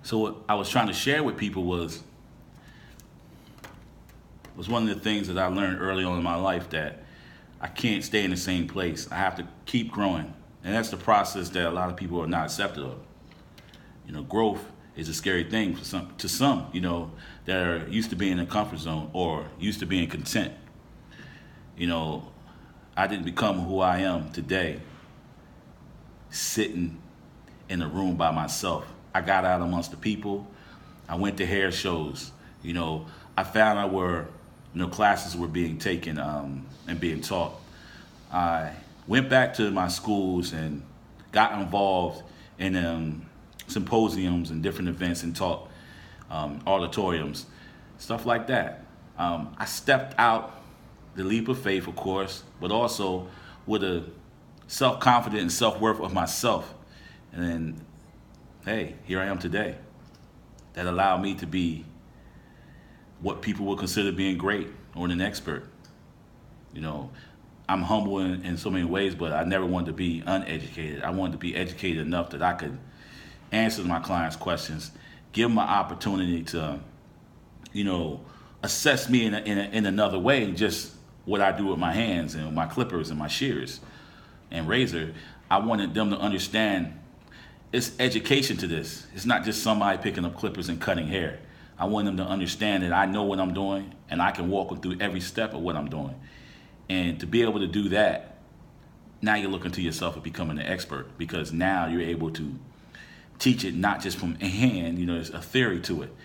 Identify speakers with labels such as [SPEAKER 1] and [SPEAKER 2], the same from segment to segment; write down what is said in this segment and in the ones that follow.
[SPEAKER 1] So what I was trying to share with people was one of the things that I learned early on in my life, that I can't stay in the same place. I have to keep growing. And that's the process that a lot of people are not accepted of. Growth is a scary thing to some, that are used to being in a comfort zone or used to being content. You know, I didn't become who I am today sitting in a room by myself. I got out amongst the people. I went to hair shows. I found out where classes were being taken and being taught. I went back to my schools and got involved in symposiums and different events and taught auditoriums, stuff like that. I stepped out the leap of faith, of course, but also with a self-confidence and self-worth of myself. And then, hey, here I am today. That allowed me to be what people would consider being great or an expert. I'm humble in so many ways, but I never wanted to be uneducated. I wanted to be educated enough that I could answer my clients' questions, give them an opportunity to, assess me in another way, just what I do with my hands and my clippers and my shears and razor. I wanted them to understand it's education to this. It's not just somebody picking up clippers and cutting hair. I want them to understand that I know what I'm doing and I can walk them through every step of what I'm doing. And to be able to do that, now you're looking to yourself at becoming an expert, because now you're able to teach it not just from hand, there's a theory to it.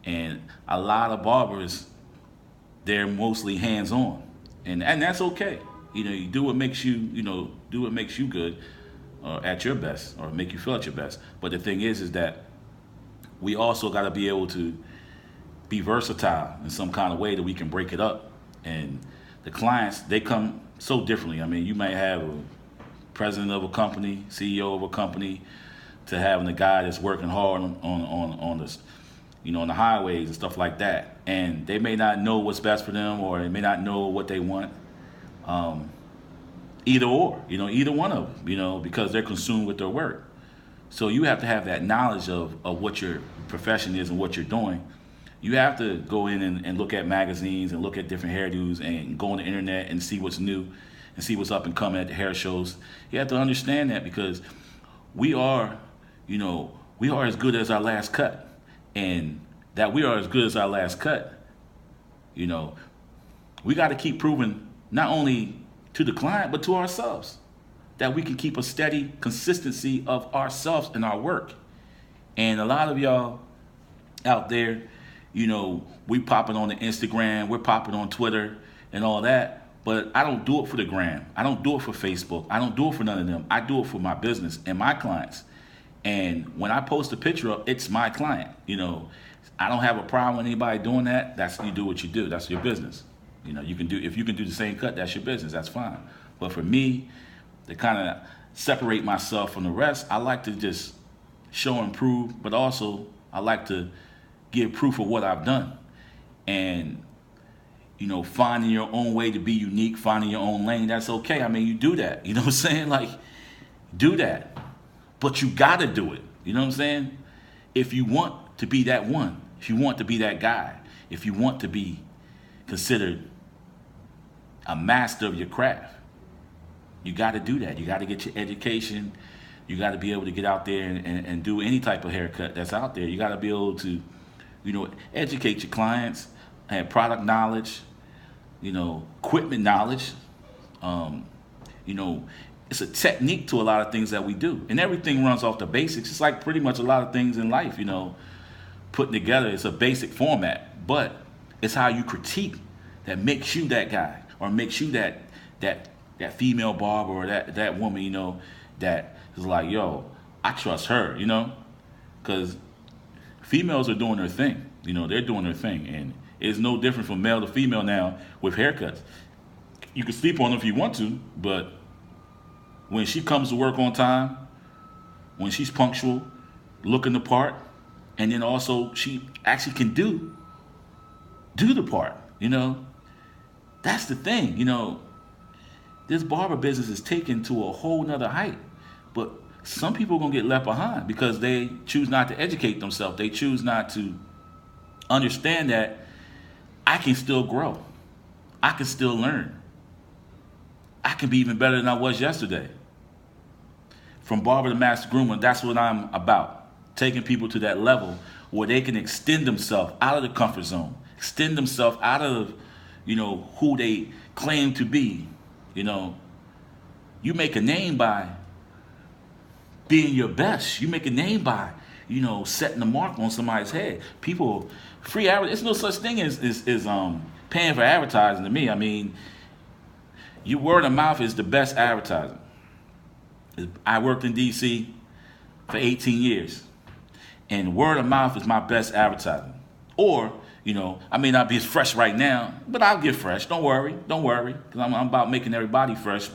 [SPEAKER 1] And a lot of barbers, they're mostly hands-on. And that's okay. You do what makes you, do what makes you good or at your best, or make you feel at your best. But the thing is that we also got to be able to be versatile in some kind of way that we can break it up. And the clients, they come so differently. I mean, you might have a president of a company, CEO of a company, to having a guy that's working hard on this, on the highways and stuff like that. And they may not know what's best for them, or they may not know what they want. Either or, either one of them, because they're consumed with their work. So you have to have that knowledge of what your profession is and what you're doing. You have to go in and look at magazines and look at different hairdos and go on the internet and see what's new and see what's up and coming at the hair shows. You have to understand that, because we are as good as our last cut. And that we are as good as our last cut, we got to keep proving not only to the client, but to ourselves, that we can keep a steady consistency of ourselves in our work. And a lot of y'all out there, we popping on the Instagram, we're popping on Twitter and all that, but I don't do it for the gram. I don't do it for Facebook. I don't do it for none of them. I do it for my business and my clients. And when I post a picture up, it's my client. I don't have a problem with anybody doing that. That's, you do what you do. That's your business. If you can do the same cut, that's your business. That's fine. But for me, to kind of separate myself from the rest, I like to just show and prove, but also I like to give proof of what I've done. And, finding your own way to be unique, finding your own lane, that's okay. I mean, you do that. You know what I'm saying? Like, do that. But you got to do it. You know what I'm saying? If you want to be that one, if you want to be that guy, if you want to be considered a master of your craft, you got to do that. You got to get your education. You got to be able to get out there and do any type of haircut that's out there. You got to be able to, educate your clients, have product knowledge, equipment knowledge. It's a technique to a lot of things that we do. And everything runs off the basics. It's like pretty much a lot of things in life, putting together. It's a basic format, but it's how you critique that makes you that guy, or makes you that female barber, or that woman, that is like, yo, I trust her, because females are doing their thing. They're doing their thing, and it's no different from male to female now with haircuts. You can sleep on them if you want to, but when she comes to work on time, when she's punctual, looking the part, and then also she actually can do the part, That's the thing, This barber business is taken to a whole nother height. But some people are going to get left behind because they choose not to educate themselves. They choose not to understand that I can still grow. I can still learn. I can be even better than I was yesterday. From barber to master groomer, that's what I'm about. Taking people to that level where they can extend themselves out of the comfort zone, extend themselves out of, who they claim to be. You make a name by being your best. You make a name by, setting the mark on somebody's head. People, free advertising. There's no such thing as paying for advertising to me. I mean, your word of mouth is the best advertising. I worked in D.C. for 18 years, and word of mouth is my best advertising. Or, I may not be as fresh right now, but I'll get fresh. Don't worry, because I'm about making everybody fresh.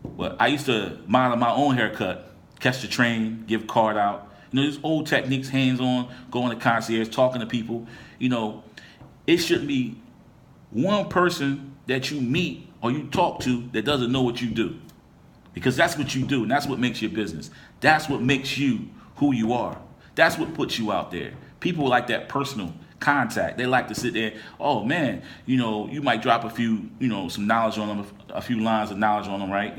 [SPEAKER 1] But I used to model my own haircut, catch the train, give card out. These old techniques, hands-on, going to concierge, talking to people. It shouldn't be one person that you meet or you talk to that doesn't know what you do. Because that's what you do, and that's what makes your business. That's what makes you who you are. That's what puts you out there. People like that personal contact. They like to sit there, oh man, you might drop a few, some knowledge on them, a few lines of knowledge on them, right?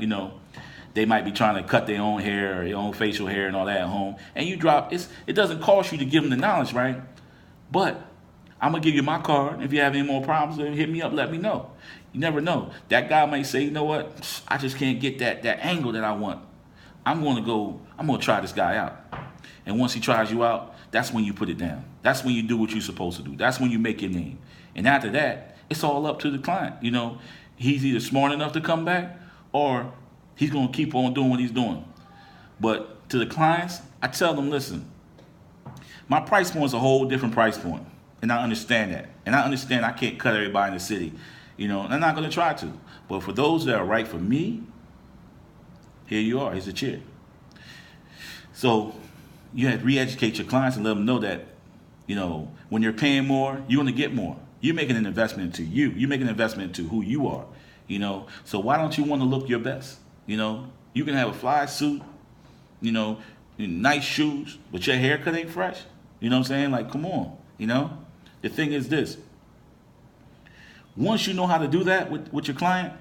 [SPEAKER 1] They might be trying to cut their own hair or their own facial hair and all that at home. And you drop, it doesn't cost you to give them the knowledge, right? But I'm going to give you my card. If you have any more problems, then hit me up, let me know. You never know. That guy might say, you know what? I just can't get that angle that I want. I'm going to try this guy out. And once he tries you out, that's when you put it down. That's when you do what you're supposed to do. That's when you make your name. And after that, it's all up to the client. He's either smart enough to come back or he's going to keep on doing what he's doing. But to the clients, I tell them, listen, my price point is a whole different price point. And I understand that. And I understand I can't cut everybody in the city. And I'm not going to try to. But for those that are right for me, here you are. Here's a chair. So you have to re-educate your clients and let them know that, when you're paying more, you're going to get more. You're making an investment into you. You're making an investment into who you are. So why don't you want to look your best? You can have a fly suit, nice shoes, but your haircut ain't fresh. You know what I'm saying? Like, come on. The thing is this. Once you know how to do that with your client,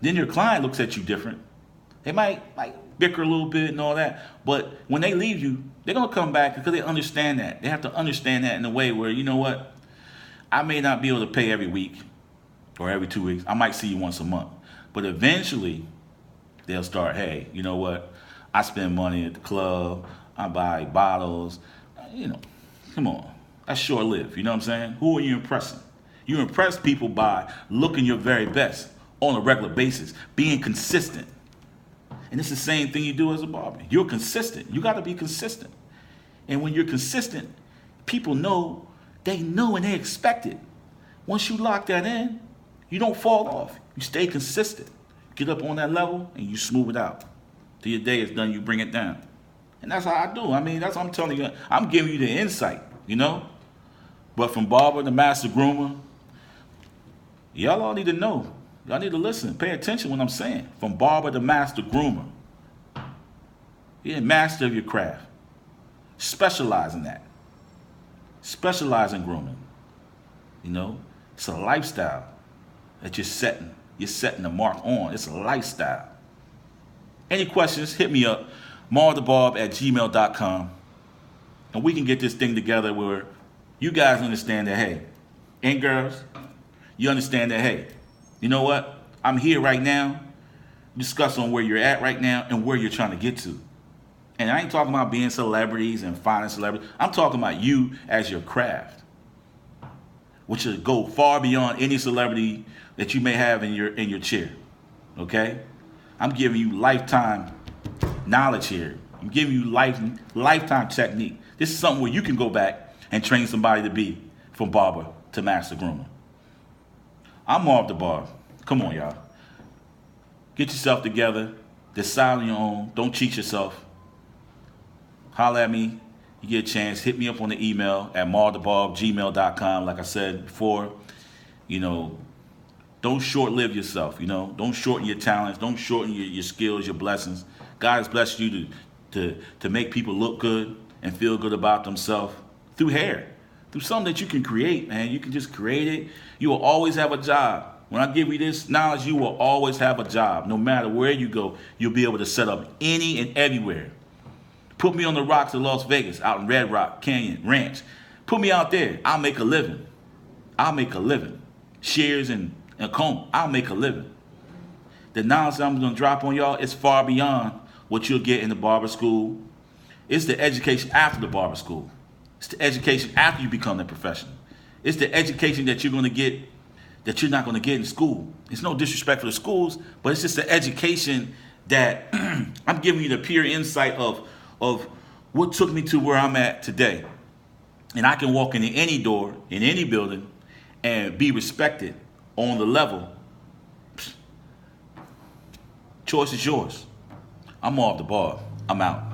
[SPEAKER 1] then your client looks at you different. They might bicker a little bit and all that, but when they leave you, they're going to come back because they understand that. They have to understand that in a way where, I may not be able to pay every week or every 2 weeks. I might see you once a month. But eventually, they'll start, hey, you know what? I spend money at the club. I buy bottles. Come on. That's short-lived. You know what I'm saying? Who are you impressing? You impress people by looking your very best on a regular basis, being consistent. And it's the same thing you do as a barber. You're consistent. You got to be consistent. And when you're consistent, people know, they know and they expect it. Once you lock that in, you don't fall off. You stay consistent. Get up on that level and you smooth it out. Till your day is done, you bring it down. And that's how I do. I mean, that's what I'm telling you. I'm giving you the insight, But from barber to master groomer, y'all all need to know. Y'all need to listen. Pay attention when I'm saying. From barber to master groomer. You're a master of your craft. Specialize in that. Specialize in grooming. It's a lifestyle that you're setting. You're setting the mark on. It's a lifestyle. Any questions, hit me up. marthebarb@gmail.com. And we can get this thing together where you guys understand that, hey, and girls, you understand that, hey, you know what? I'm here right now. Discuss on where you're at right now and where you're trying to get to. And I ain't talking about being celebrities and finding celebrities. I'm talking about you as your craft, which will go far beyond any celebrity that you may have in your chair. Okay? I'm giving you lifetime knowledge here. I'm giving you lifetime technique. This is something where you can go back and train somebody to be from barber to master groomer. I'm Marv the Barb. Come on, y'all. Get yourself together. Decide on your own. Don't cheat yourself. Holler at me. You get a chance. Hit me up on the email at marthebarb@gmail.com. Like I said before, don't short-live yourself. Don't shorten your talents. Don't shorten your skills, your blessings. God has blessed you to make people look good and feel good about themselves through hair, through something that you can create, man. You can just create it. You will always have a job. When I give you this knowledge, you will always have a job. No matter where you go, you'll be able to set up any and everywhere. Put me on the rocks of Las Vegas, out in Red Rock Canyon Ranch. Put me out there. I'll make a living. I'll make a living. Shears and comb. I'll make a living. The knowledge that I'm going to drop on y'all is far beyond what you'll get in the barber school. It's the education after the barber school. It's the education after you become a professional. It's the education that you're going to get that you're not going to get in school. It's no disrespect for the schools, but it's just the education that I'm giving you the pure insight of what took me to where I'm at today. And I can walk into any door, in any building, and be respected on the level. Choice is yours. I'm off the bar. I'm out.